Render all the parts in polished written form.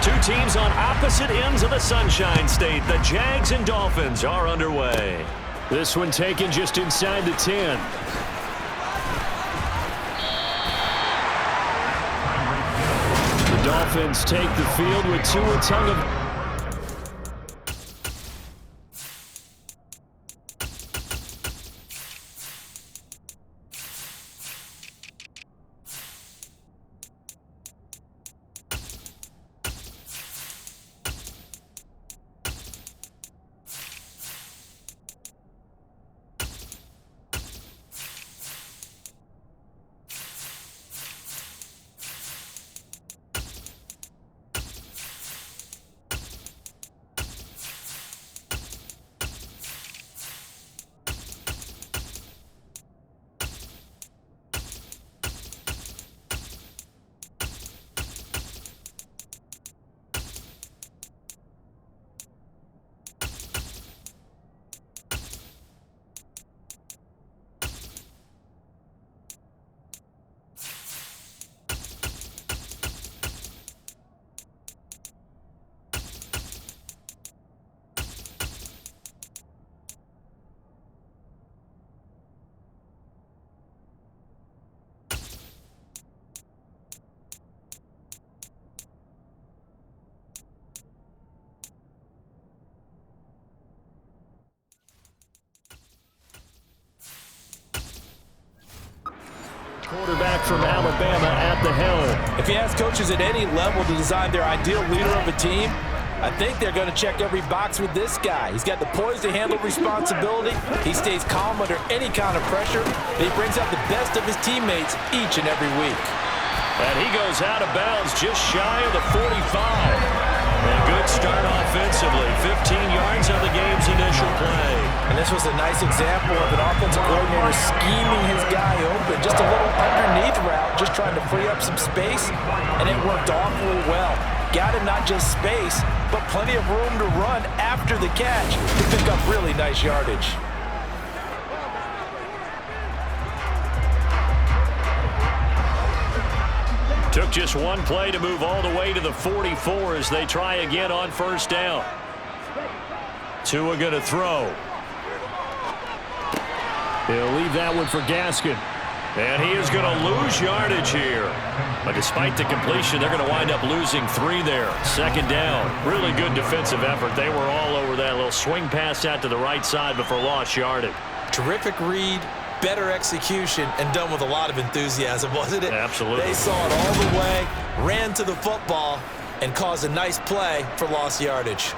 Two teams on opposite ends of the Sunshine State. The Jags and Dolphins are underway. This one taken just inside the 10. The Dolphins take the field with Tua Tagovailoa. Quarterback from Alabama at the helm. If you ask coaches at any level to design their ideal leader of a team, I think they're going to check every box with this guy. He's got the poise to handle responsibility. He stays calm under any kind of pressure. He brings out the best of his teammates each and every week. And he goes out of bounds just shy of the 45. A good start offensively. 15 yards on the game's initial play. And this was a nice example of an offensive coordinator scheming his guy open. Just a little underneath route, just trying to free up some space, and it worked awfully well. Got him not just space, but plenty of room to run after the catch to pick up really nice yardage. Took just one play to move all the way to the 44 as they try again on first down. Tua going to throw. He'll leave that one for Gaskin. And he is going to lose yardage here. But despite the completion, they're going to wind up losing 3 there. Second down. Really good defensive effort. They were all over that little swing pass out to the right side before lost yardage. Terrific read. Better execution, and done with a lot of enthusiasm, wasn't it? Absolutely. They saw it all the way, ran to the football, and caused a nice play for lost yardage.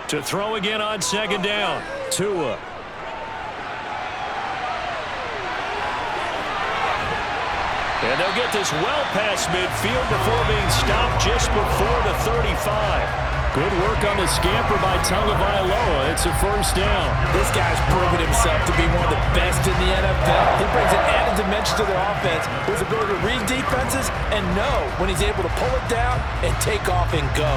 To throw again on second down. Tua. And they'll get this well past midfield before being stopped just before the 35. Good work on the scamper by Tagovailoa. It's a first down. This guy's proven himself to be one of the best in the NFL. He brings an added dimension to their offense with his ability to read defenses and know when he's able to pull it down and take off and go.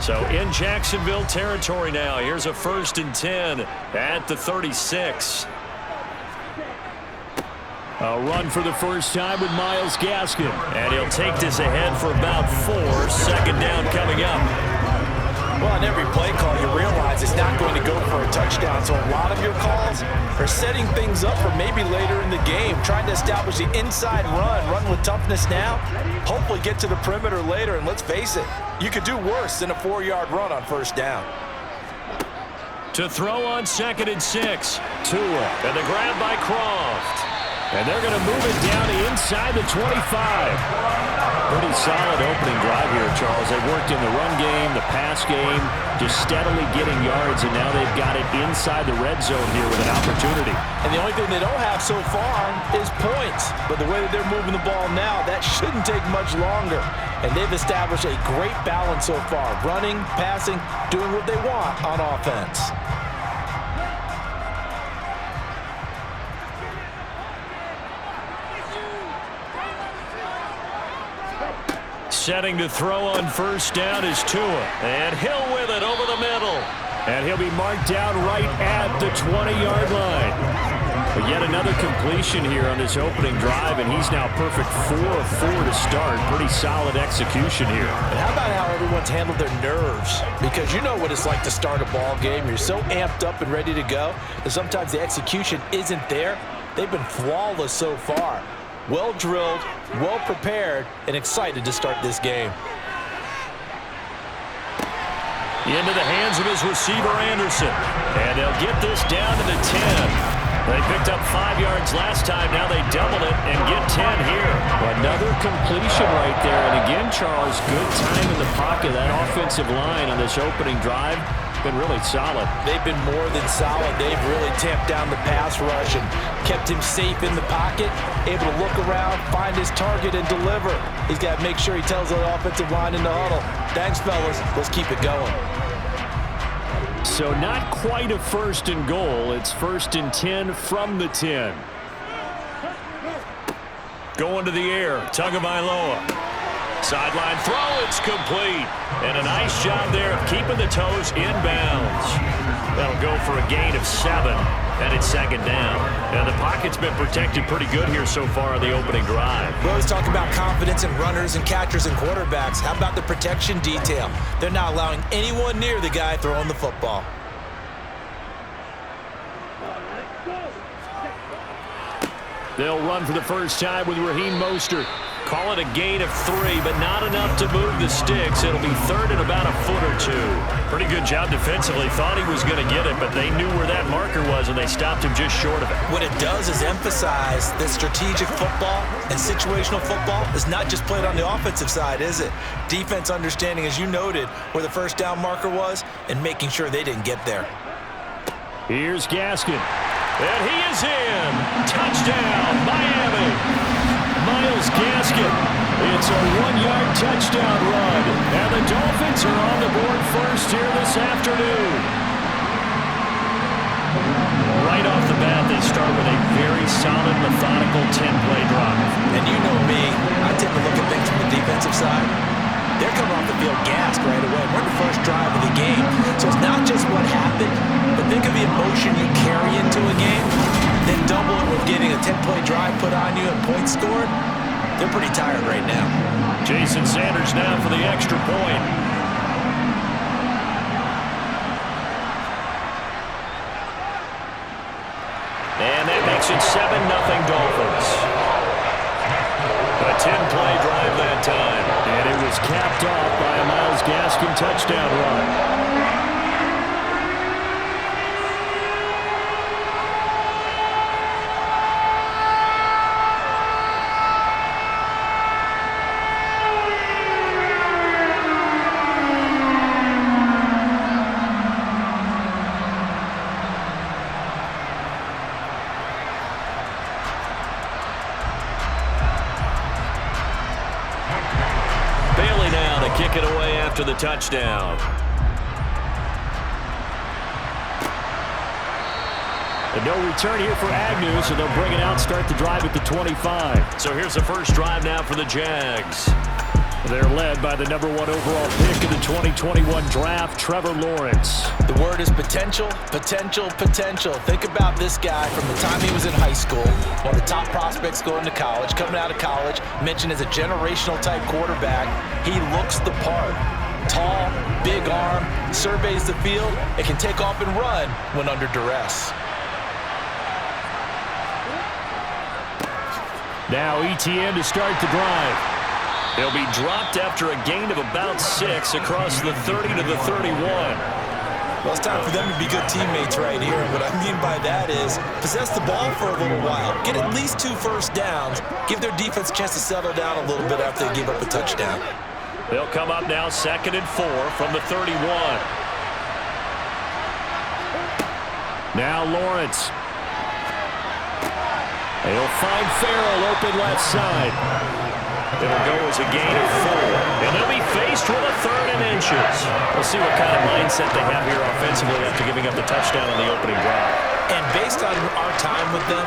So in Jacksonville territory now. Here's a 1st and 10 at the 36. A run for the first time with Myles Gaskin. And he'll take this ahead for about 4. Second down coming up. Well, on every play call, you realize it's not going to go for a touchdown. So a lot of your calls are setting things up for maybe later in the game, trying to establish the inside run with toughness now, hopefully get to the perimeter later. And let's face it, you could do worse than a 4-yard run on first down. To throw on 2nd and 6. Tua. And the grab by Croft. And they're going to move it down to inside the 25. Pretty solid opening drive here, Charles. They've worked in the run game, the pass game, just steadily getting yards, and now they've got it inside the red zone here with an opportunity. And the only thing they don't have so far is points. But the way that they're moving the ball now, that shouldn't take much longer. And they've established a great balance so far, running, passing, doing what they want on offense. Setting to throw on first down is Tua. And he'll with it over the middle. And he'll be marked down right at the 20-yard line. But yet another completion here on this opening drive, and he's now perfect 4 of 4 to start. Pretty solid execution here. And how about how everyone's handled their nerves? Because you know what it's like to start a ball game. You're so amped up and ready to go, and sometimes the execution isn't there. They've been flawless so far. Well drilled, well prepared, and excited to start this game. Into the hands of his receiver, Anderson. And they'll get this down to the 10. They picked up 5 yards last time. Now they doubled it and get 10 here. Another completion right there. And again, Charles, good time in the pocket. That offensive line on this opening drive been really solid. They've been more than solid. They've really tamped down the pass rush and kept him safe in the pocket, able to look around, find his target, and deliver. He's got to make sure he tells the offensive line in the huddle, thanks, fellas. Let's keep it going. So not quite a first and goal. It's first and 10 from the 10. Going to the air. Tagovailoa. Sideline throw. It's complete. And a nice job there of keeping the toes inbounds. That'll go for a gain of 7. And it's second down. And the pocket's been protected pretty good here so far on the opening drive. We always talk about confidence in runners and catchers and quarterbacks. How about the protection detail? They're not allowing anyone near the guy throwing the football. They'll run for the first time with Raheem Mostert. Call it a gain of 3, but not enough to move the sticks. It'll be third and about a foot or 2. Pretty good job defensively. Thought he was going to get it, but they knew where that marker was, and they stopped him just short of it. What it does is emphasize that strategic football and situational football is not just played on the offensive side, is it? Defense understanding, as you noted, where the first down marker was and making sure they didn't get there. Here's Gaskin. And he is in. Touchdown, Miami. Myles Gaskin. It's a 1-yard touchdown run. And the Dolphins are on the board first here this afternoon. Right off the bat, they start with a very solid, methodical 10-play drive. And you know me, I tend to look at things from the defensive side. They're coming off the field gassed right away. We're in the first drive of the game. So it's not just what happened, but think of the emotion you carry into a game, then double it with getting a 10-play drive put on you and points scored. They're pretty tired right now. Jason Sanders now for the extra point. And that makes it 7-0 Dolphins. A 10-play drive that time. And it was capped off by a Myles Gaskin touchdown run. Kick it away after the touchdown. And no return here for Agnew, so they'll bring it out, start the drive at the 25. So here's the first drive now for the Jags. They're led by the number 1 overall pick in the 2021 draft, Trevor Lawrence. The word is potential, potential, potential. Think about this guy from the time he was in high school, one of the top prospects going to college, coming out of college, mentioned as a generational type quarterback. He looks the part. Tall, big arm, surveys the field, and can take off and run when under duress. Now ETN to start the drive. They'll be dropped after a gain of about 6 across the 30 to the 31. Well, it's time for them to be good teammates right here. And what I mean by that is possess the ball for a little while, get at least 2 first downs, give their defense a chance to settle down a little bit after they give up a touchdown. They'll come up now 2nd and 4 from the 31. Now Lawrence. They'll find Farrell open left side. It'll go as a gain of 4. And they'll be faced with a 3rd and inches. We'll see what kind of mindset they have here offensively after giving up the touchdown on the opening drive. And based on our time with them,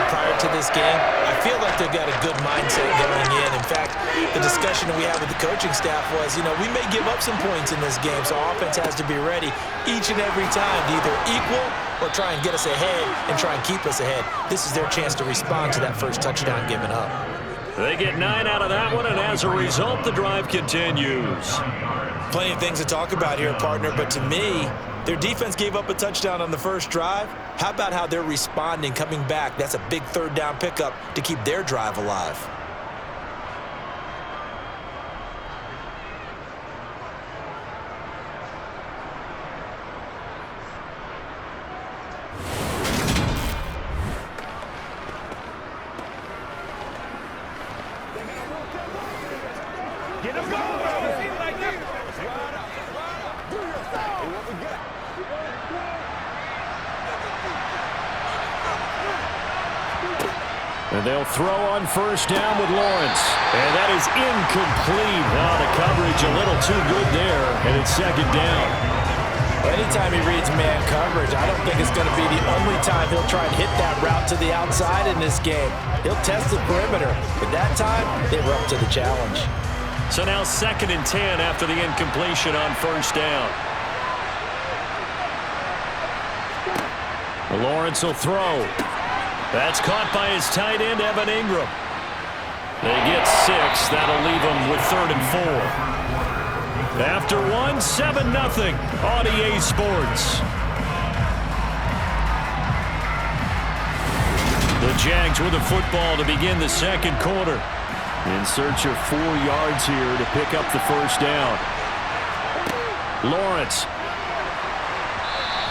prior to this game, I feel like they've got a good mindset going in. In fact, the discussion that we had with the coaching staff was, we may give up some points in this game, so our offense has to be ready each and every time to either equal or try and get us ahead and try and keep us ahead. This is their chance to respond to that first touchdown given up. They get 9 out of that one, and as a result, the drive continues. Plenty of things to talk about here, partner, but to me, their defense gave up a touchdown on the first drive. How about how they're responding, coming back? That's a big third down pickup to keep their drive alive. And they'll throw on first down with Lawrence. And that is incomplete. Now the coverage a little too good there, and it's second down. Anytime he reads man coverage, I don't think it's going to be the only time he'll try and hit that route to the outside in this game. He'll test the perimeter, but that time, they were up to the challenge. So now 2nd and 10 after the incompletion on first down. Lawrence will throw. That's caught by his tight end, Evan Ingram. They get 6. That'll leave them with 3rd and 4. After 1, 7-0 on EA Sports. The Jags with the football to begin the second quarter. In search of 4 yards here to pick up the first down. Lawrence.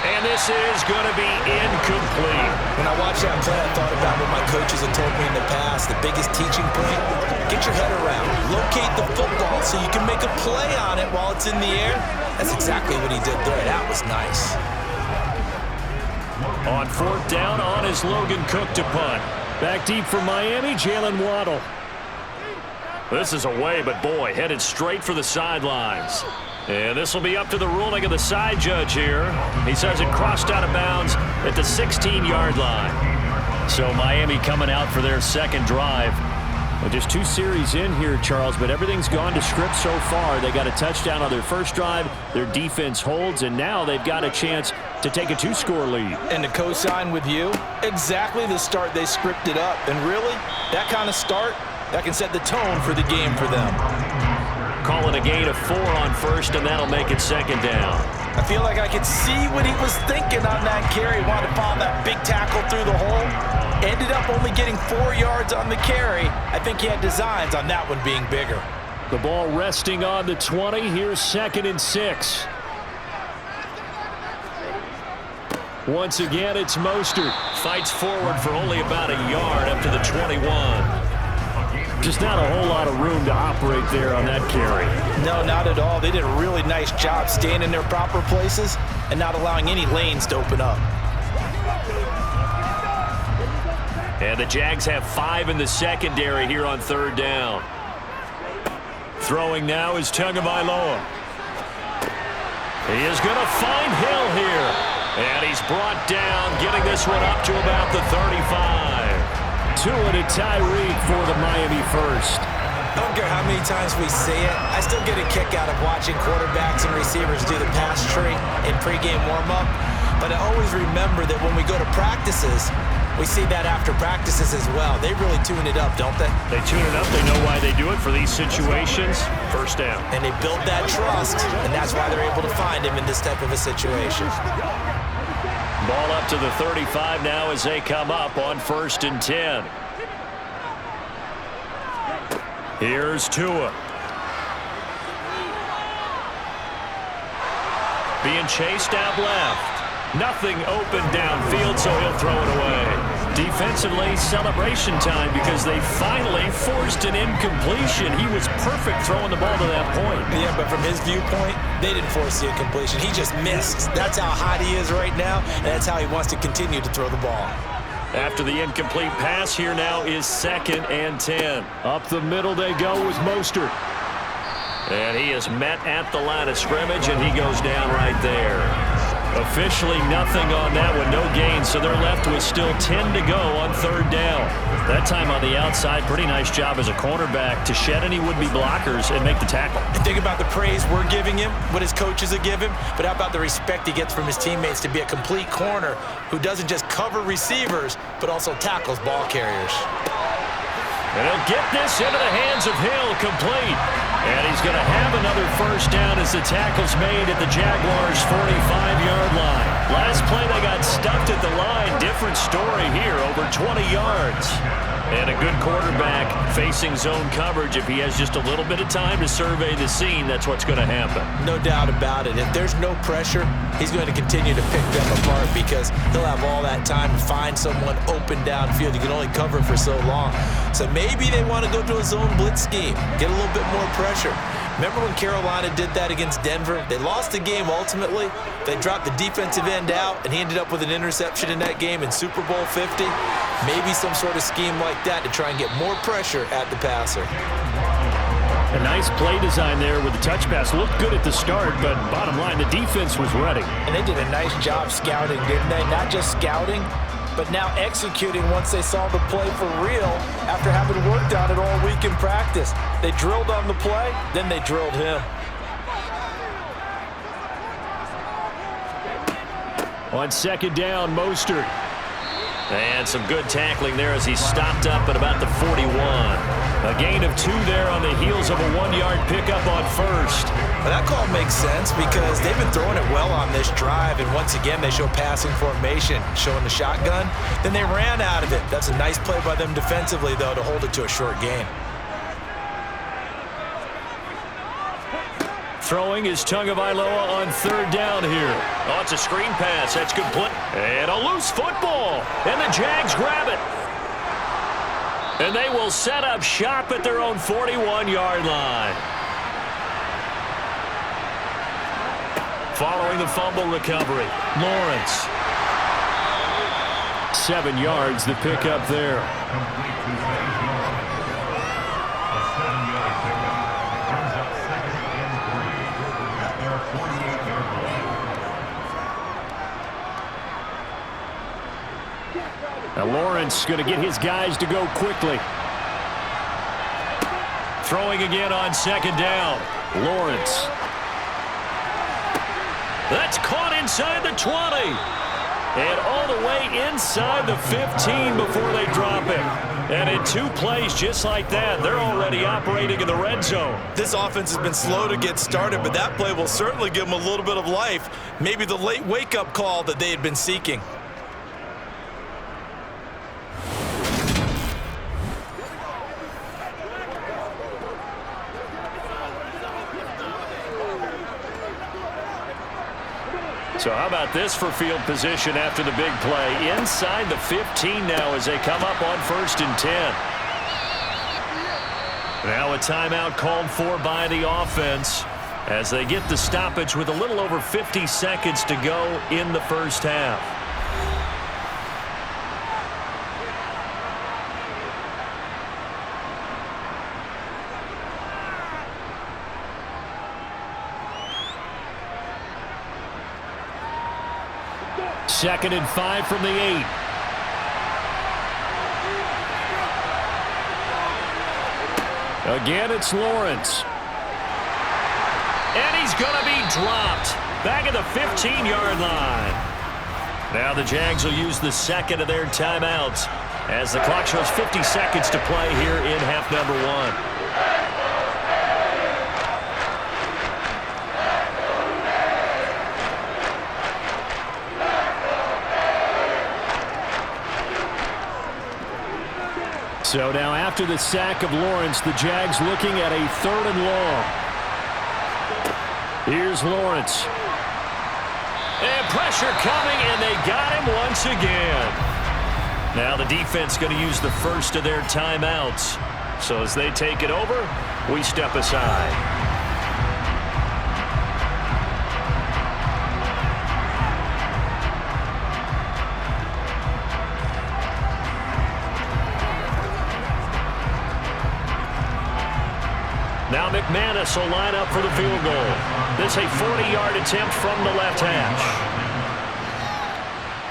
And this is going to be incomplete. When I watched that play, I thought about what my coaches had told me in the past. The biggest teaching point, get your head around. Locate the football so you can make a play on it while it's in the air. That's exactly what he did there. That was nice. On 4th down, on is Logan Cook to punt. Back deep for Miami, Jalen Waddle. This is away, but boy, headed straight for the sidelines. And this will be up to the ruling of the side judge here. He says it crossed out of bounds at the 16-yard line. So Miami coming out for their second drive. Well, just 2 series in here, Charles, but everything's gone to script so far. They got a touchdown on their first drive. Their defense holds, and now they've got a chance to take a 2-score lead. And to co-sign with you, exactly the start they scripted up. And really, that kind of start, that can set the tone for the game for them. Calling a gain of 4 on first, and that'll make it second down. I feel like I could see what he was thinking on that carry. Wanted to follow that big tackle through the hole. Ended up only getting 4 yards on the carry. I think he had designs on that one being bigger. The ball resting on the 20. Here's 2nd and 6. Once again, it's Mostert. Fights forward for only about a yard up to the 21. Just not a whole lot of room to operate there on that carry. No, not at all. They did a really nice job staying in their proper places and not allowing any lanes to open up. And the Jags have 5 in the secondary here on 3rd down. Throwing now is Tagovailoa. He is going to find Hill here. And he's brought down, getting this one up to about the 35. 2 to Tyreek for the Miami first. I don't care how many times we say it, I still get a kick out of watching quarterbacks and receivers do the pass tree in pregame warm-up. But I always remember that when we go to practices, we see that after practices as well. They really tune it up, don't they? They tune it up. They know why they do it for these situations. First down. And they build that trust, and that's why they're able to find him in this type of a situation. Ball up to the 35 now as they come up on 1st and 10. Here's Tua. Being chased out left. Nothing open downfield, so he'll throw it away. Defensively, celebration time because they finally forced an incompletion. He was perfect throwing the ball to that point. Yeah, but from his viewpoint, they didn't force the incompletion. He just missed. That's how hot he is right now, and that's how he wants to continue to throw the ball. After the incomplete pass, here now is 2nd and 10. Up the middle they go with Mostert. And he is met at the line of scrimmage, and he goes down right there. Officially nothing on that one, no gain, so they're left with still 10 to go on third down. That time on the outside, pretty nice job as a cornerback to shed any would-be blockers and make the tackle. And think about the praise we're giving him, what his coaches have given him, but how about the respect he gets from his teammates to be a complete corner who doesn't just cover receivers, but also tackles ball carriers. And he'll get this into the hands of Hill, complete. And he's going to have another first down as the tackle's made at the Jaguars' 45-yard line. Last play, they got stuffed at the line. Different story here, over 20 yards. And a good quarterback facing zone coverage. If he has just a little bit of time to survey the scene, that's what's going to happen. No doubt about it. If there's no pressure, he's going to continue to pick them apart because he'll have all that time to find someone open downfield. You can only cover for so long. So maybe they want to go to a zone blitz scheme, get a little bit more pressure. Remember when Carolina did that against Denver? They lost the game ultimately. They dropped the defensive end out, and he ended up with an interception in that game in Super Bowl 50. Maybe some sort of scheme like that to try and get more pressure at the passer. A nice play design there with the touch pass. Looked good at the start, but bottom line, the defense was ready. And they did a nice job scouting, didn't they? Not just scouting, but now executing once they saw the play for real after having worked on it all week in practice. They drilled on the play, then they drilled him. On second down, Mostert. And some good tackling there as he stopped up at about the 41. A gain of 2 there on the heels of a 1-yard pickup on first. Well, that call makes sense because they've been throwing it well on this drive, and once again they show passing formation, showing the shotgun. Then they ran out of it. That's a nice play by them defensively, though, to hold it to a short gain. Throwing is Tagovailoa on third down here. Oh, it's a screen pass. That's good play. And a loose football. And the Jags grab it. And they will set up shop at their own 41-yard line. Following the fumble recovery, Lawrence. 7 yards, the pickup there. Now Lawrence going to get his guys to go quickly. Throwing again on second down. Lawrence. That's caught inside the 20. And all the way inside the 15 before they drop it. And in 2 plays just like that, they're already operating in the red zone. This offense has been slow to get started, but that play will certainly give them a little bit of life. Maybe the late wake-up call that they had been seeking. So how about this for field position after the big play? Inside the 15 now as they come up on 1st and 10. Now a timeout called for by the offense as they get the stoppage with a little over 50 seconds to go in the first half. Second and 5 from the 8. Again, it's Lawrence. And he's going to be dropped. Back at the 15-yard line. Now the Jags will use the second of their timeouts as the clock shows 50 seconds to play here in half number 1. So now after the sack of Lawrence, the Jags looking at a 3rd and long. Here's Lawrence. And pressure coming, and they got him once again. Now the defense going to use the first of their timeouts. So as they take it over, we step aside. Now McManus will line up for the field goal. This a 40-yard attempt from the left hash.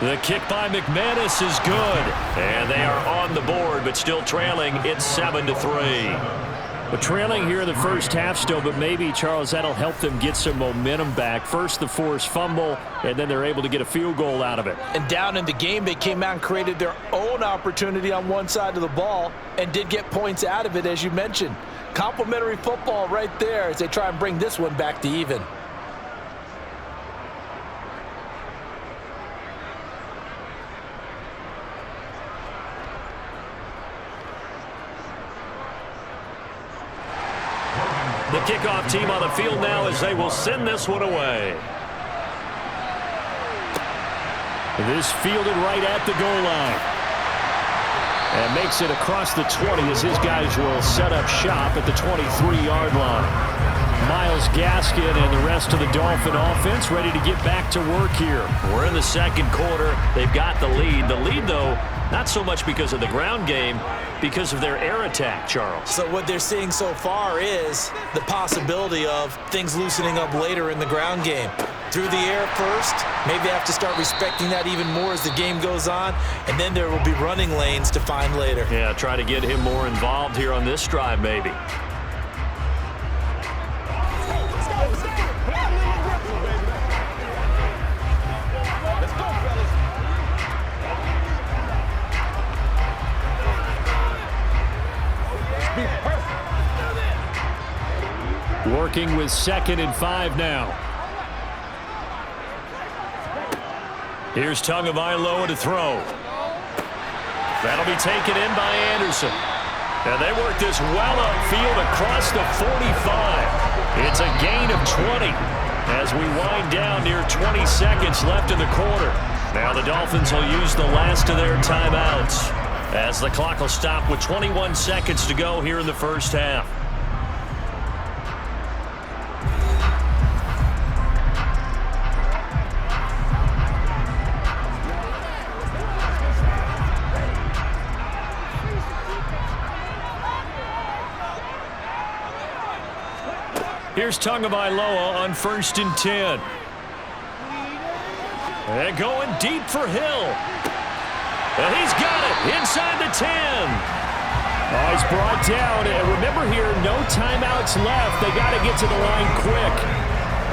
The kick by McManus is good. And they are on the board, but still trailing. It's 7-3. But trailing here in the first half still, but maybe, Charles, that'll help them get some momentum back. First, the forced fumble, and then they're able to get a field goal out of it. And down in the game, they came out and created their own opportunity on one side of the ball and did get points out of it, as you mentioned. Complimentary football right there as they try and bring this one back to even. The kickoff team on the field now as they will send this one away. This fielded right at the goal line. And makes it across the 20 as his guys will set up shop at the 23-yard line. Myles Gaskin and the rest of the Dolphin offense ready to get back to work here. We're in the second quarter. They've got the lead. The lead, though, not so much because of the ground game, because of their air attack, Charles. So what they're seeing so far is the possibility of things loosening up later in the ground game. Through the air first, maybe they have to start respecting that even more as the game goes on, and then there will be running lanes to find later. Yeah, try to get him more involved here on this drive, maybe. Working with 2nd and 5 now. Here's Tagovailoa to throw. That'll be taken in by Anderson. And they work this well upfield across the 45. It's a gain of 20 as we wind down near 20 seconds left in the quarter. Now the Dolphins will use the last of their timeouts as the clock will stop with 21 seconds to go here in the first half. Here's Tagovailoa on 1st and 10. And going deep for Hill. And he's got it inside the 10. Oh, he's brought down. And remember here, no timeouts left. They got to get to the line quick.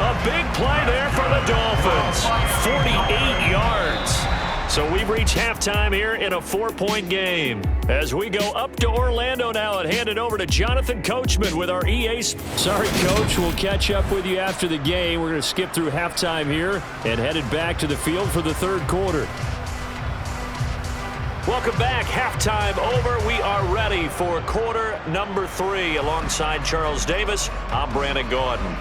A big play there for the Dolphins. 48 yards. So we've reached halftime here in a 4-point game. As we go up to Orlando now and hand it over to Jonathan Coachman with our EA. Sorry, Coach. We'll catch up with you after the game. We're going to skip through halftime here and headed back to the field for the third quarter. Welcome back. Halftime over. We are ready for quarter number 3. Alongside Charles Davis, I'm Brandon Gordon.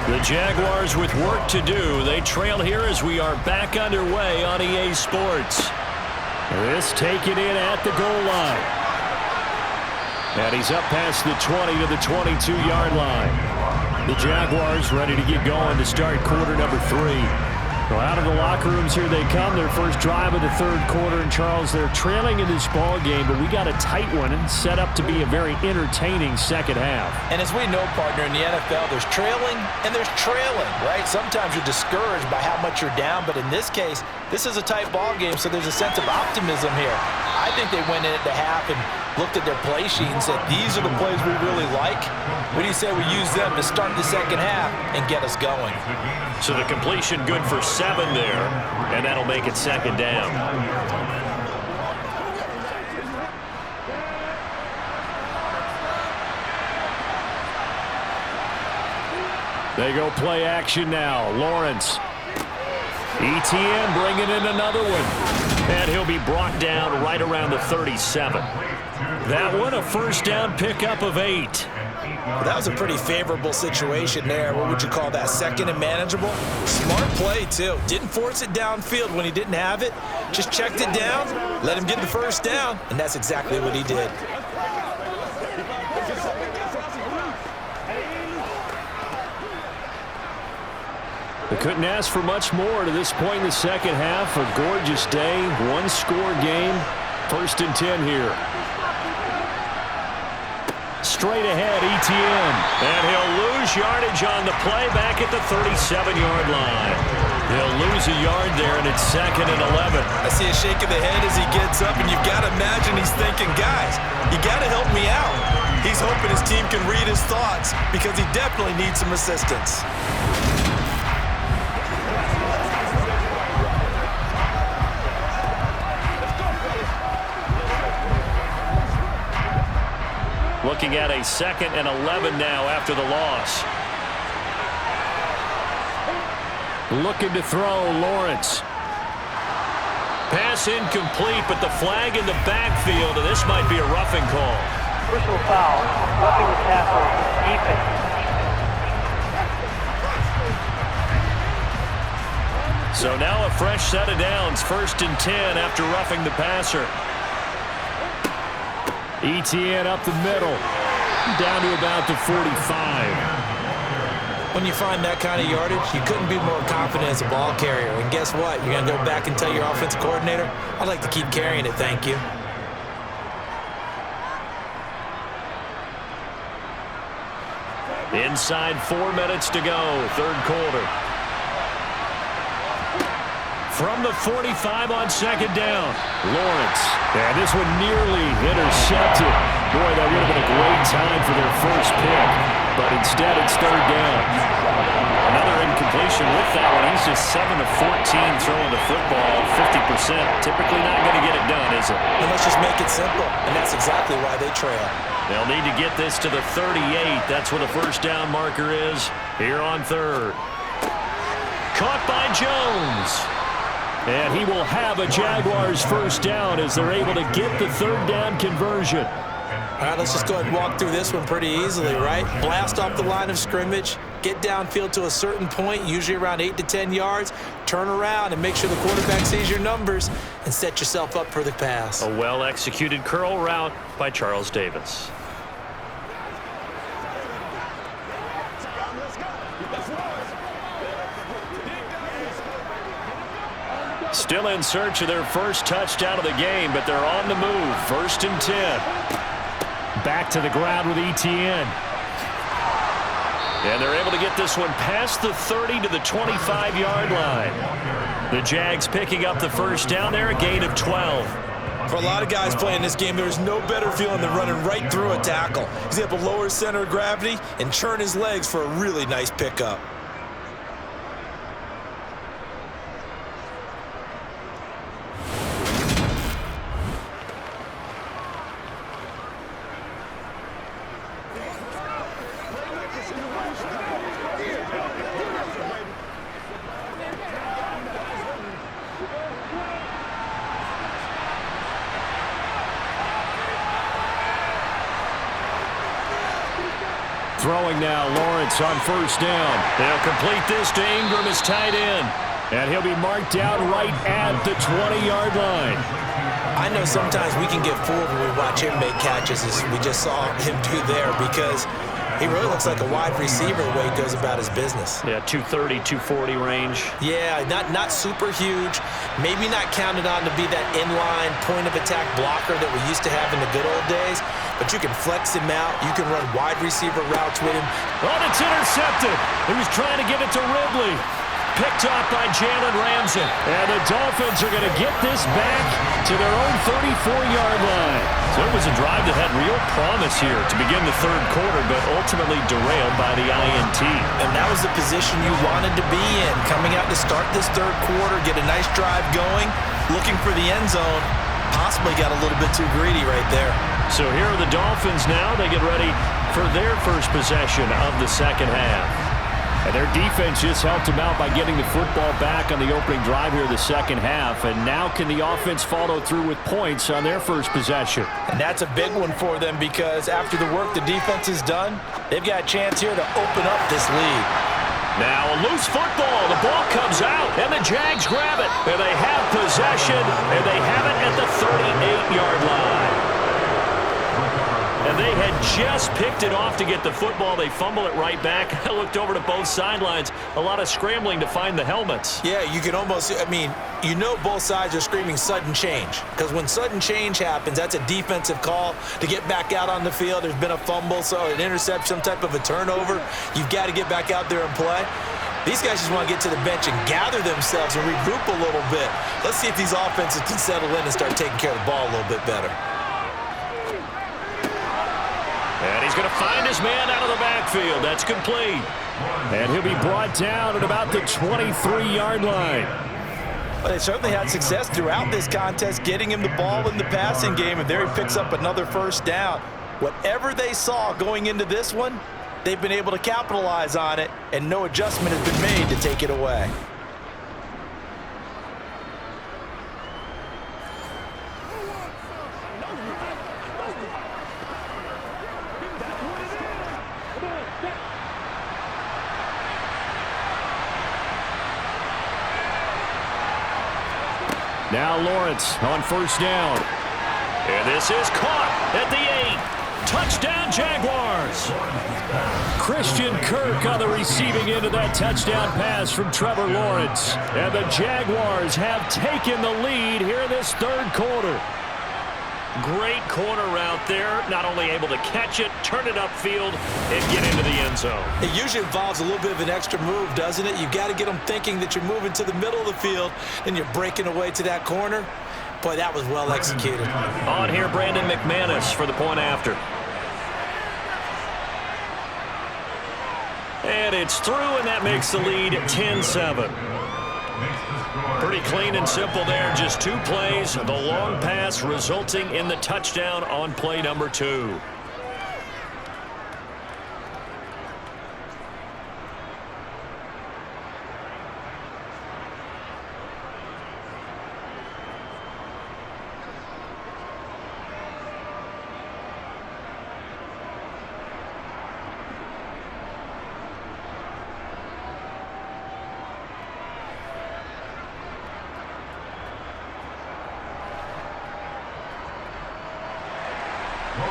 The Jaguars with work to do. They trail here as we are back underway on EA Sports. This taken in at the goal line. And he's up past the 20 to the 22-yard line. The Jaguars ready to get going to start quarter number 3. Well, out of the locker rooms here they come. Their first drive of the third quarter. And, Charles, they're trailing in this ball game, but we got a tight one and set up to be a very entertaining second half. And as we know, partner, in the NFL, there's trailing and there's trailing, right? Sometimes you're discouraged by how much you're down, but in this case, this is a tight ball game, so there's a sense of optimism here. I think they went in at the half and looked at their play sheet and said, these are the plays we really like. What do you say we use them to start the second half and get us going? So the completion good for 7 there, and that'll make it second down. They go play action now. Lawrence. ETN bringing in another one. And he'll be brought down right around the 37. That one a first down pickup of 8. Well, that was a pretty favorable situation there. What would you call that? Second and manageable? Smart play, too. Didn't force it downfield when he didn't have it. Just checked it down, let him get the first down, and that's exactly what he did. They couldn't ask for much more to this point in the second half. A gorgeous day, one-score game. 1st and 10 here. Straight ahead, ETN. And he'll lose yardage on the play back at the 37-yard line. He'll lose a yard there, and it's 2nd and 11. I see a shake of the head as he gets up, and you've got to imagine he's thinking, guys, you got to help me out. He's hoping his team can read his thoughts because he definitely needs some assistance. Looking at a 2nd and 11 now after the loss. Looking to throw, Lawrence. Pass incomplete, but the flag in the backfield, and this might be a roughing call. Personal foul, roughing the tackle, defense. So now a fresh set of downs, 1st and 10 after roughing the passer. ETN up the middle, down to about the 45. When you find that kind of yardage, you couldn't be more confident as a ball carrier. And guess what? You're going to go back and tell your offensive coordinator, I'd like to keep carrying it, thank you. Inside 4 minutes to go, 3rd quarter. From the 45 on 2nd down, Lawrence. And this one nearly intercepted. Boy, that would have been a great time for their first pick. But instead, it's 3rd down. Another incompletion with that one. He's just 7 of 14 throwing the football, 50%. Typically not going to get it done, is it? And let's just make it simple, and that's exactly why they trail. They'll need to get this to the 38. That's where the first down marker is here on 3rd. Caught by Jones. And he will have a Jaguars first down as they're able to get the 3rd down conversion. All right, let's just go ahead and walk through this one pretty easily, right? Blast off the line of scrimmage, get downfield to a certain point, usually around 8 to 10 yards, turn around and make sure the quarterback sees your numbers and set yourself up for the pass. A well-executed curl route by Charles Davis. Still in search of their first touchdown of the game, but they're on the move. 1st and 10. Back to the ground with ETN. And they're able to get this one past the 30 to the 25-yard line. The Jags picking up the first down there, a gain of 12. For a lot of guys playing this game, there's no better feeling than running right through a tackle. He's able to lower his center of gravity and churn his legs for a really nice pickup. Throwing now, Lawrence on first down. They'll complete this to Ingram as tight end. And he'll be marked down right at the 20-yard line. I know sometimes we can get fooled when we watch him make catches, as we just saw him do there, because he really looks like a wide receiver the way he goes about his business. Yeah, 230, 240 range. Yeah, not super huge. Maybe not counted on to be that inline point-of-attack blocker that we used to have in the good old days, but you can flex him out. You can run wide receiver routes with him. Oh, it's intercepted. He was trying to get it to Ridley. Picked off by Jalen Ramsey. And the Dolphins are going to get this back to their own 34-yard line. So it was a drive that had real promise here to begin the 3rd quarter, but ultimately derailed by the INT. And that was the position you wanted to be in. Coming out to start this 3rd quarter, get a nice drive going, looking for the end zone. Possibly got a little bit too greedy right there. So here are the Dolphins now. They get ready for their first possession of the second half. And their defense just helped them out by getting the football back on the opening drive here in the second half. And now can the offense follow through with points on their first possession? And that's a big one for them because after the work the defense has done, they've got a chance here to open up this lead. Now a loose football. The ball comes out, and the Jags grab it. And they have possession, and they have it at the 38-yard line. And they had just picked it off to get the football. They fumble it right back. I looked over to both sidelines. A lot of scrambling to find the helmets. Yeah, you can almost, you know both sides are screaming sudden change. Because when sudden change happens, that's a defensive call to get back out on the field. There's been a fumble, so an interception, some type of a turnover. You've got to get back out there and play. These guys just want to get to the bench and gather themselves and regroup a little bit. Let's see if these offenses can settle in and start taking care of the ball a little bit better. And he's going to find his man out of the backfield. That's complete. And he'll be brought down at about the 23-yard line. Well, they certainly had success throughout this contest, getting him the ball in the passing game, and there he picks up another first down. Whatever they saw going into this one, they've been able to capitalize on it, and no adjustment has been made to take it away. Now Lawrence on first down. And this is caught at the 8. Touchdown, Jaguars. Christian Kirk on the receiving end of that touchdown pass from Trevor Lawrence. And the Jaguars have taken the lead here in this third quarter. Great corner route there. Not only able to catch it, turn it upfield, and get into the end zone. It usually involves a little bit of an extra move, doesn't it? You've got to get them thinking that you're moving to the middle of the field and you're breaking away to that corner. Boy, that was well executed. On here, Brandon McManus for the point after. And it's through, and that makes the lead 10-7. Pretty clean and simple there. Just 2 plays. The long pass resulting in the touchdown on play number 2.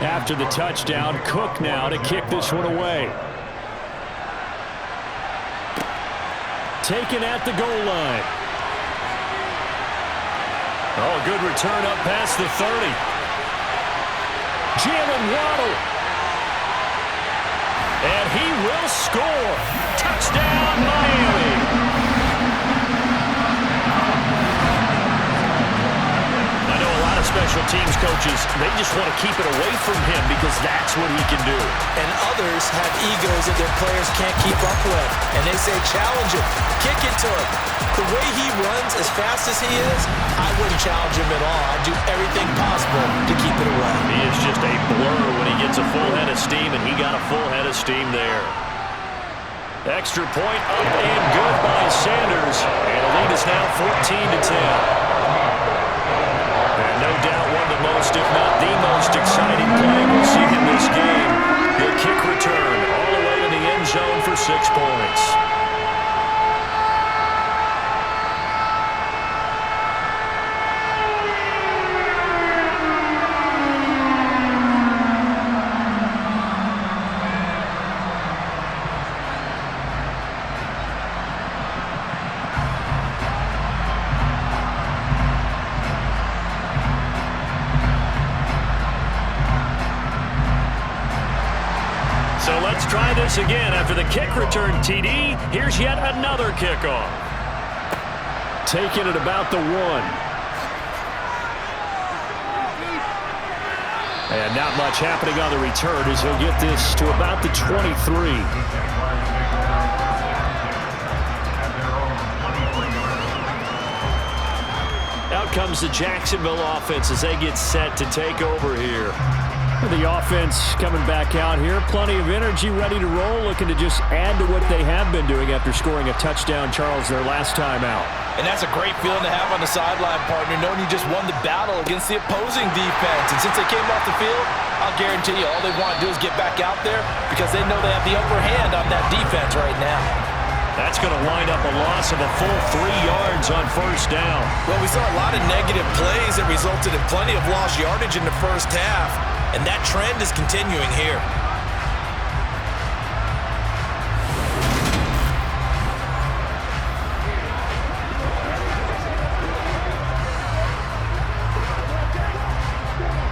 After the touchdown, Cook now to kick this one away. Taken at the goal line. Oh, good return up past the 30. Jalen Waddle. And he will score. Touchdown, Miami. Special teams coaches, they just want to keep it away from him because that's what he can do. And others have egos that their players can't keep up with. And they say, challenge him, kick it to him. The way he runs as fast as he is, I wouldn't challenge him at all. I'd do everything possible to keep it away. He is just a blur when he gets a full head of steam, and he got a full head of steam there. Extra point up and good by Sanders. And the lead is now 14-10. And no doubt one of the most, if not the most exciting play we'll see in this game. The kick return all the way to the end zone for 6 points. Try this again after the kick return, TD. Here's yet another kickoff. Taken at about the 1. And not much happening on the return as he'll get this to about the 23. Out comes the Jacksonville offense as they get set to take over here. The offense coming back out here. Plenty of energy, ready to roll, looking to just add to what they have been doing after scoring a touchdown, Charles, their last time out. And that's a great feeling to have on the sideline, partner, knowing you just won the battle against the opposing defense. And since they came off the field, I'll guarantee you all they want to do is get back out there because they know they have the upper hand on that defense right now. That's going to wind up a loss of a full 3 yards on first down. Well, we saw a lot of negative plays that resulted in plenty of lost yardage in the first half, and that trend is continuing here.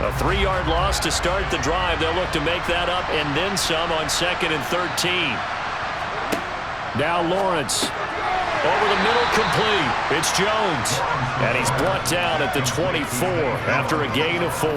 A 3-yard loss to start the drive. They'll look to make that up and then some on 2nd and 13. Now Lawrence. Over the middle, complete. It's Jones. And he's brought down at the 24 after a gain of 4.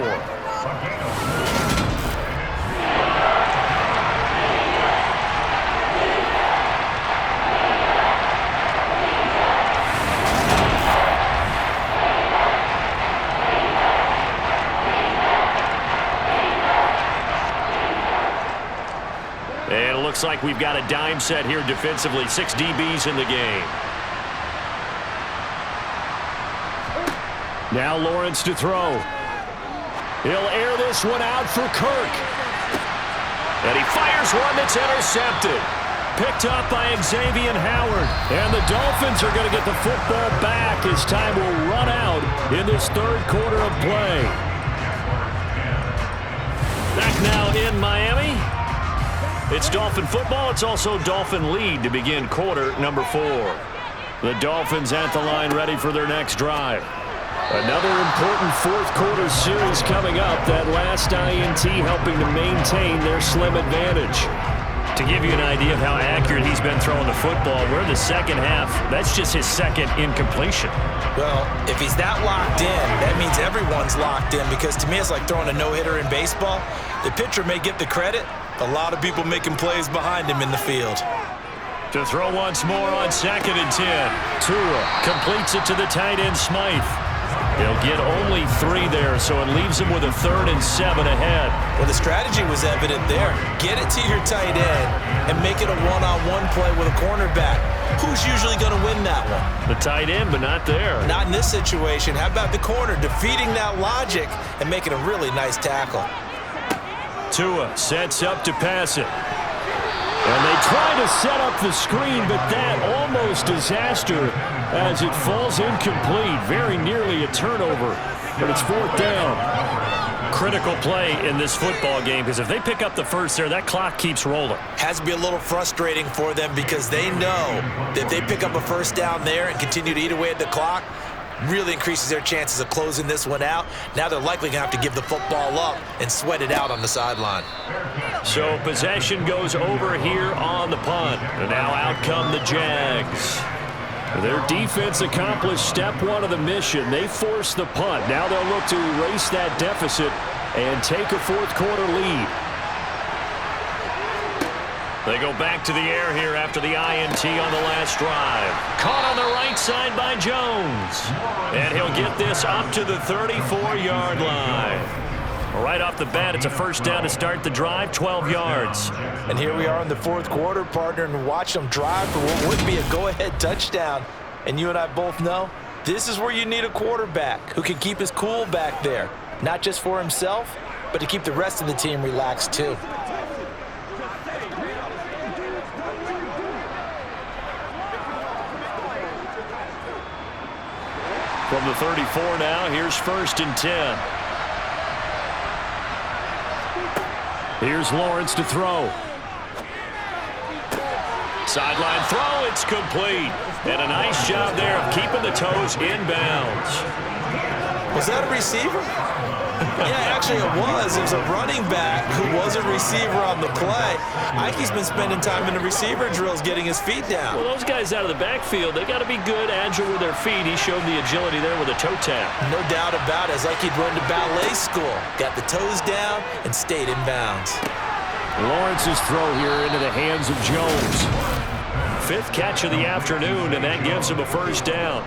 And it looks like we've got a dime set here defensively. 6 DBs in the game. Now Lawrence to throw. He'll air this one out for Kirk. And he fires one that's intercepted. Picked up by Xavier Howard. And the Dolphins are going to get the football back as time will run out in this third quarter of play. Back now in Miami. It's Dolphin football. It's also Dolphin lead to begin quarter number 4. The Dolphins at the line ready for their next drive. Another important fourth quarter series coming up. That last INT helping to maintain their slim advantage. To give you an idea of how accurate he's been throwing the football, we're in the second half. That's just his second incompletion. Well, if he's that locked in, that means everyone's locked in because to me it's like throwing a no-hitter in baseball. The pitcher may get the credit. A lot of people making plays behind him in the field. To throw once more on 2nd and 10. Tua completes it to the tight end Smythe. He'll get only 3 there, so it leaves him with a 3rd and 7 ahead. Well, the strategy was evident there. Get it to your tight end and make it a one-on-one play with a cornerback. Who's usually going to win that one? The tight end, but not there. Not in this situation. How about the corner defeating that logic and making a really nice tackle? Tua sets up to pass it. And they try to set up the screen, but that almost disaster as it falls incomplete. Very nearly a turnover, but it's 4th down. Critical play in this football game because if they pick up the first there, that clock keeps rolling. Has to be a little frustrating for them because they know that if they pick up a first down there and continue to eat away at the clock, really increases their chances of closing this one out. Now they're likely going to have to give the football up and sweat it out on the sideline. So possession goes over here on the punt. And now out come the Jags. Their defense accomplished step 1 of the mission. They forced the punt. Now they'll look to erase that deficit and take a fourth quarter lead. They go back to the air here after the INT on the last drive. Caught on the right side by Jones. And he'll get this up to the 34-yard line. Right off the bat, it's a first down to start the drive, 12 yards. And here we are in the fourth quarter, partner, and watch them drive for what would be a go-ahead touchdown. And you and I both know this is where you need a quarterback who can keep his cool back there. Not just for himself, but to keep the rest of the team relaxed too. From the 34 now, here's 1st and 10. Here's Lawrence to throw. Sideline throw, it's complete. And a nice job there of keeping the toes inbounds. Was that a receiver? Yeah, actually it was. It was a running back who was a receiver on the play. Ike's been spending time in the receiver drills getting his feet down. Well, those guys out of the backfield, they got to be good, agile with their feet. He showed the agility there with a toe tap. No doubt about it. It's like he'd run to ballet school. Got the toes down and stayed in bounds. Lawrence's throw here into the hands of Jones. 5th catch of the afternoon, and that gives him a first down.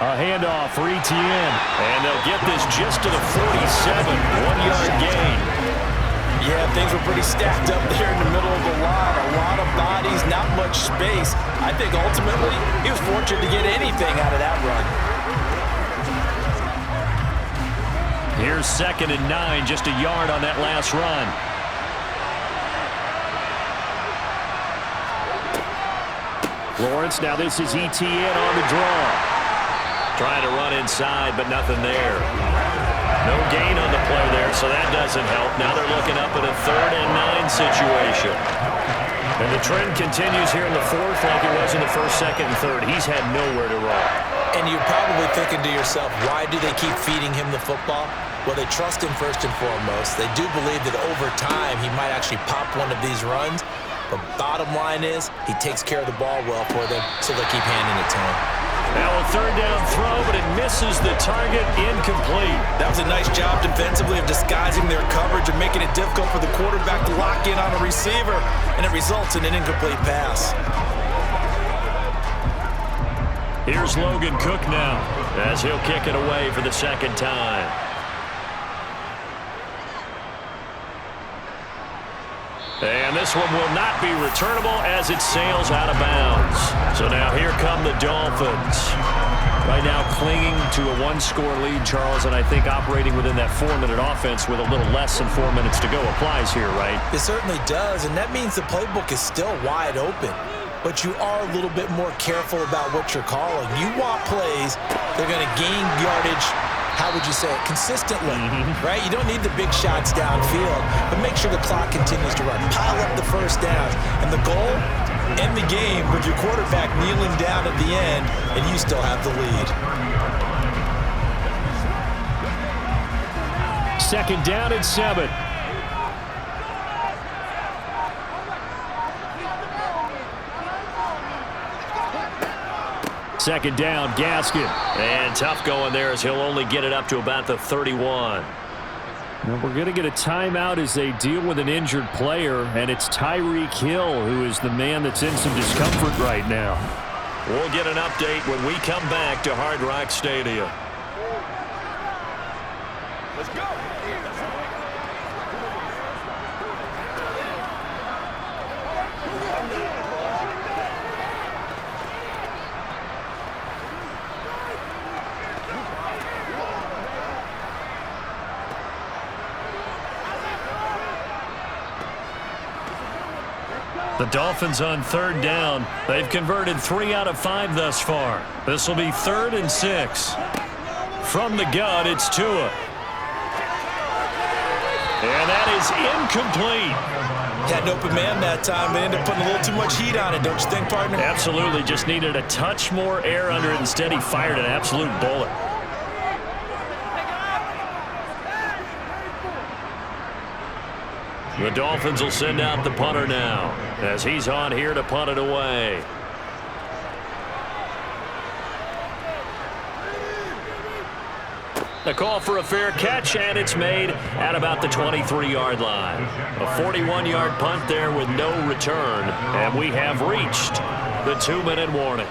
A handoff for Etienne. And they'll get this just to the 47. 1-yard gain. Yeah, things were pretty stacked up there in the middle of the line. A lot of bodies, not much space. I think ultimately he was fortunate to get anything out of that run. Here's 2nd and 9, just a yard on that last run. Lawrence, now this is Etienne on the draw. Trying to run inside, but nothing there. No gain on the play there, so that doesn't help. Now they're looking up at a 3rd and 9 situation. And the trend continues here in the 4th like it was in the 1st, 2nd, and 3rd. He's had nowhere to run. And you're probably thinking to yourself, why do they keep feeding him the football? Well, they trust him first and foremost. They do believe that over time he might actually pop one of these runs. But bottom line is he takes care of the ball well for them, so they keep handing it to him. Now a 3rd down throw, but it misses the target, incomplete. That was a nice job defensively of disguising their coverage and making it difficult for the quarterback to lock in on a receiver, and it results in an incomplete pass. Here's Logan Cook now, as he'll kick it away for the 2nd time. And this one will not be returnable as it sails out of bounds. So now here come the Dolphins. Right now clinging to a 1-score lead, Charles, and I think operating within that 4-minute offense with a little less than 4 minutes to go applies here, right? It certainly does, and that means the playbook is still wide open. But you are a little bit more careful about what you're calling. You want plays, they're going to gain yardage, how would you say it, consistently, right? You don't need the big shots downfield, but make sure the clock continues to run. Pile up the first downs. And the goal, end the game with your quarterback kneeling down at the end, and you still have the lead. 2nd down and 7. Second down, Gaskin. And tough going there as he'll only get it up to about the 31. Well, we're going to get a timeout as they deal with an injured player, and it's Tyreek Hill who is the man that's in some discomfort right now. We'll get an update when we come back to Hard Rock Stadium. Let's go. The Dolphins on 3rd down. They've converted 3 out of 5 thus far. This will be 3rd and 6. From the gun, it's Tua. And that is incomplete. Had an open man that time, but ended up putting a little too much heat on it, don't you think, partner? Absolutely. Just needed a touch more air under it. Instead, he fired an absolute bullet. The Dolphins will send out the punter now, as he's on here to punt it away. The call for a fair catch, and it's made at about the 23-yard line. A 41-yard punt there with no return, and we have reached the 2-minute warning.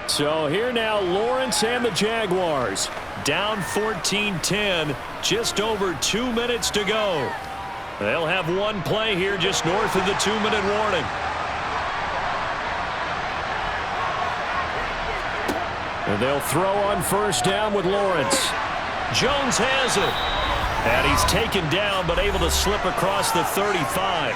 So here now, Lawrence and the Jaguars. Down 14-10, just over 2 minutes to go. They'll have one play here just north of the 2-minute warning. And they'll throw on 1st down with Lawrence. Jones has it. And he's taken down but able to slip across the 35.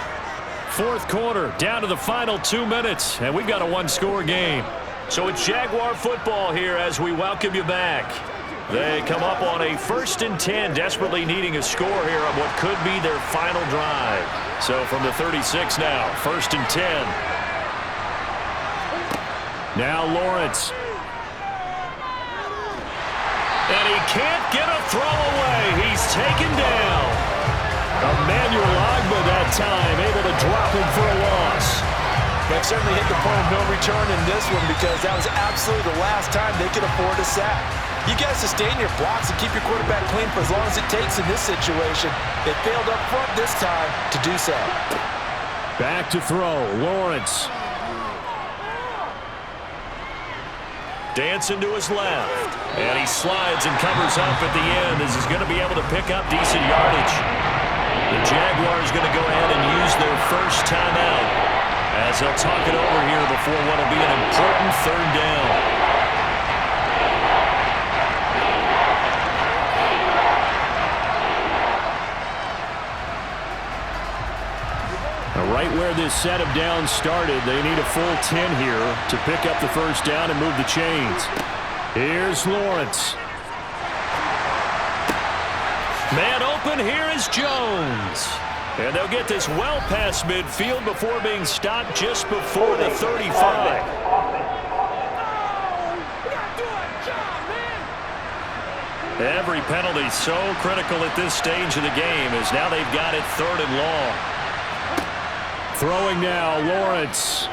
4th quarter, down to the final 2 minutes, and we've got a 1-score game. So it's Jaguar football here as we welcome you back. They come up on a 1st and 10, desperately needing a score here on what could be their final drive. So from the 36 now, 1st and 10. Now Lawrence. And he can't get a throw away. He's taken down. Emmanuel Ogbah that time, able to drop him for a loss. They've certainly hit the point of no return in this one because that was absolutely the last time they could afford a sack. You got to sustain your blocks and keep your quarterback clean for as long as it takes in this situation. They failed up front this time to do so. Back to throw, Lawrence. Dancing to his left. And he slides and covers up at the end as he's going to be able to pick up decent yardage. The Jaguars going to go ahead and use their first timeout as they'll talk it over here before what will be an important third down. Right where this set of downs started, they need a full 10 here to pick up the first down and move the chains. Here's Lawrence. Man open, here is Jones. And they'll get this well past midfield before being stopped just before the 35. Every penalty so critical at this stage of the game as now they've got it 3rd and long. Throwing now, Lawrence.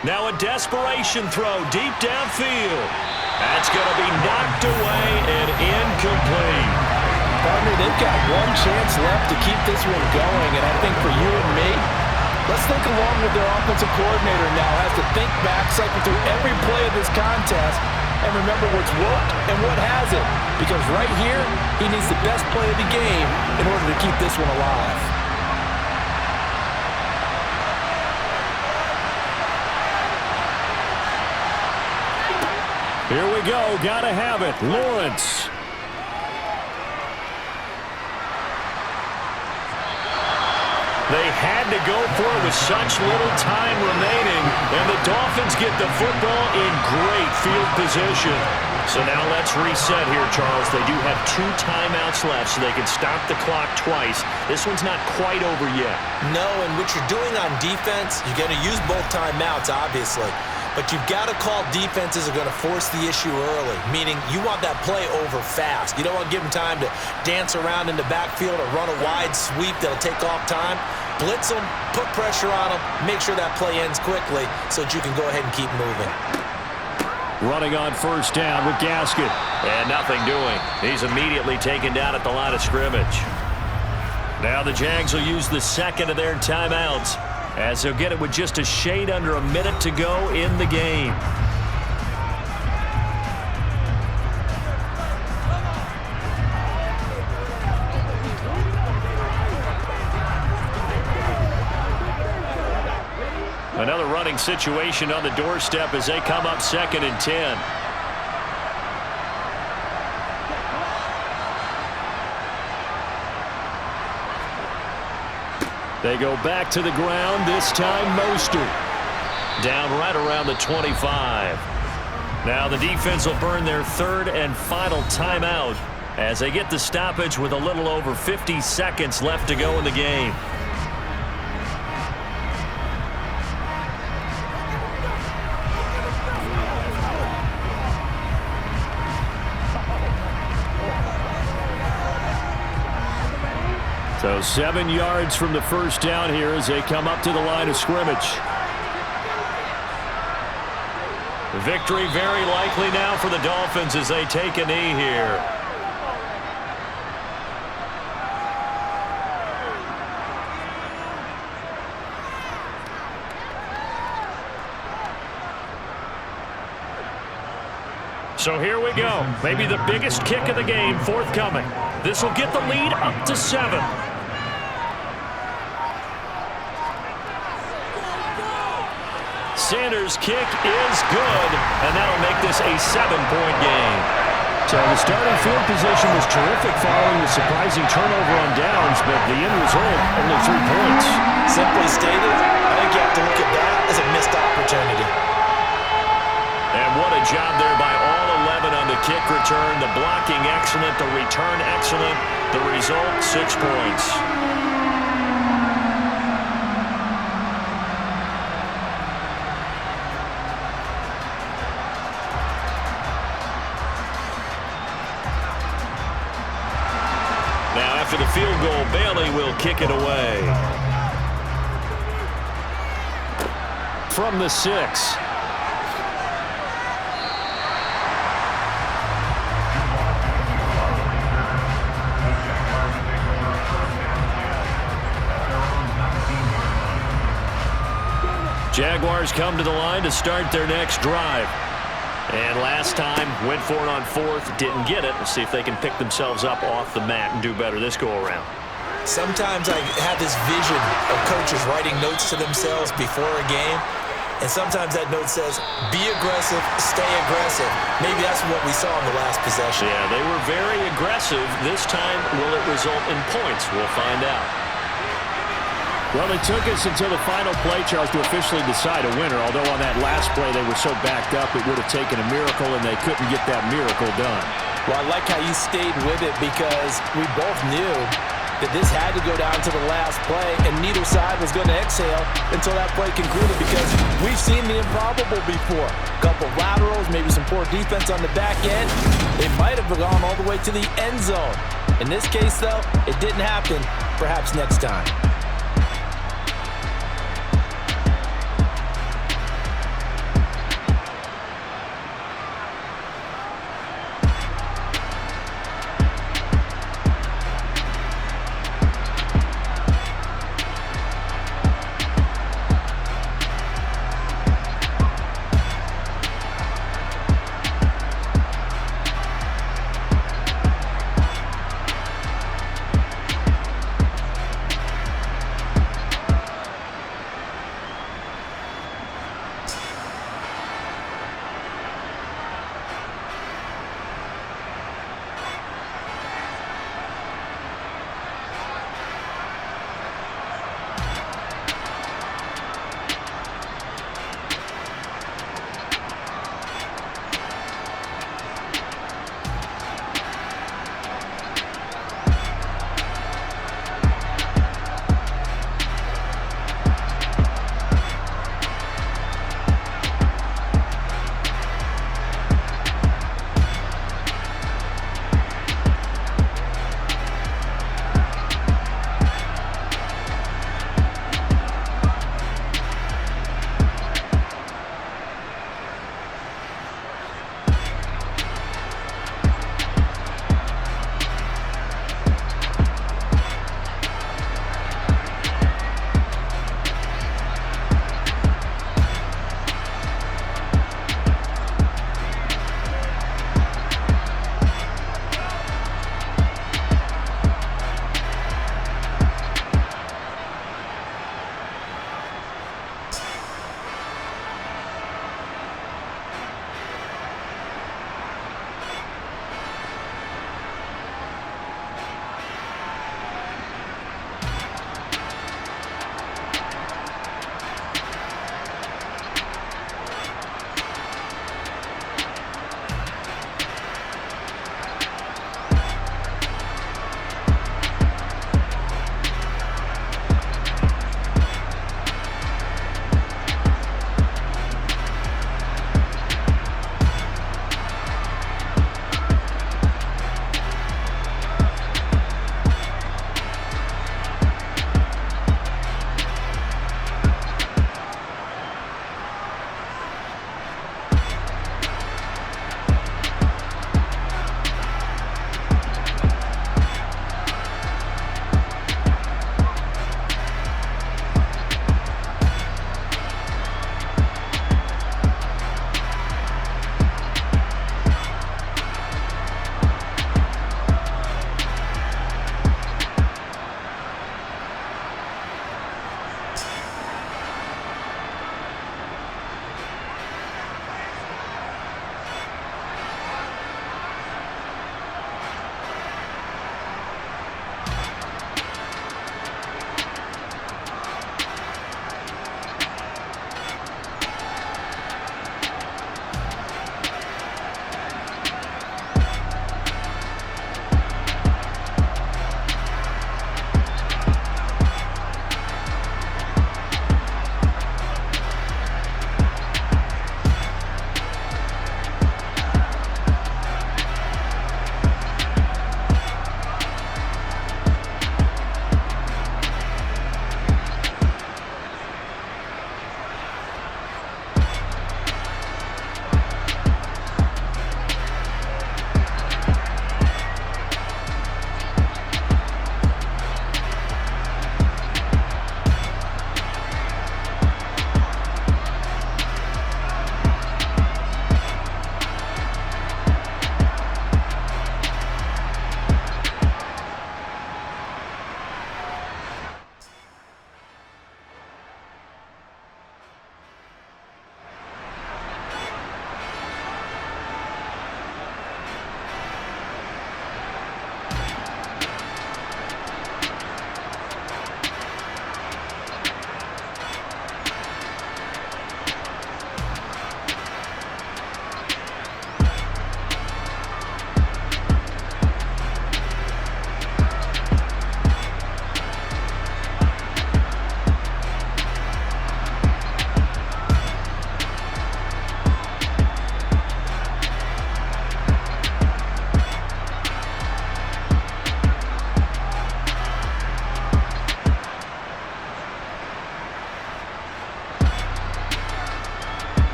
Now a desperation throw deep downfield. That's going to be knocked away and incomplete. Partner, they've got one chance left to keep this one going, and I think for you and me, let's think along with their offensive coordinator now has to think back, cycle through every play of this contest, and remember what's worked and what hasn't. Because right here, he needs the best play of the game in order to keep this one alive. Here we go. Gotta have it. Lawrence. They had to go for it with such little time remaining, and the Dolphins get the football in great field position. So now let's reset here, Charles. They do have 2 timeouts left, so they can stop the clock twice. This one's not quite over yet. No, and what you're doing on defense, you're going to use both timeouts, obviously. But you've got to call defenses are going to force the issue early, meaning you want that play over fast. You don't want to give them time to dance around in the backfield or run a wide sweep that'll take off time. Blitz them, put pressure on them, make sure that play ends quickly so that you can go ahead and keep moving. Running on first down with Gasket. And nothing doing. He's immediately taken down at the line of scrimmage. Now the Jags will use the second of their timeouts, as they'll get it with just a shade under a minute to go in the game. Another running situation on the doorstep as they come up 2nd and 10. They go back to the ground, this time Mostert. Down right around the 25. Now the defense will burn their 3rd and final timeout as they get the stoppage with a little over 50 seconds left to go in the game. So 7 yards from the first down here as they come up to the line of scrimmage. Victory very likely now for the Dolphins as they take a knee here. So here we go. Maybe the biggest kick of the game forthcoming. This will get the lead up to 7. Sanders' kick is good, and that'll make this a 7-point game. So the starting field position was terrific following the surprising turnover on downs, but the end result, only 3 points. Simply stated, I think you have to look at that as a missed opportunity. And what a job there by all 11 on the kick return. The blocking excellent, the return excellent. The result, 6 points. Now after the field goal, Bailey will kick it away. From the 6. Jaguars come to the line to start their next drive. And last time, went for it on fourth, didn't get it. Let's see if they can pick themselves up off the mat and do better this go-around. Sometimes I have this vision of coaches writing notes to themselves before a game, and sometimes that note says, be aggressive, stay aggressive. Maybe that's what we saw in the last possession. Yeah, they were very aggressive. This time, will it result in points? We'll find out. Well, it took us until the final play, Charles, to officially decide a winner. Although on that last play they were so backed up, it would have taken a miracle, and they couldn't get that miracle done. Well, I like how you stayed with it because we both knew that this had to go down to the last play, and neither side was going to exhale until that play concluded because we've seen the improbable before. A couple laterals, maybe some poor defense on the back end. It might have gone all the way to the end zone. In this case, though, it didn't happen. Perhaps next time.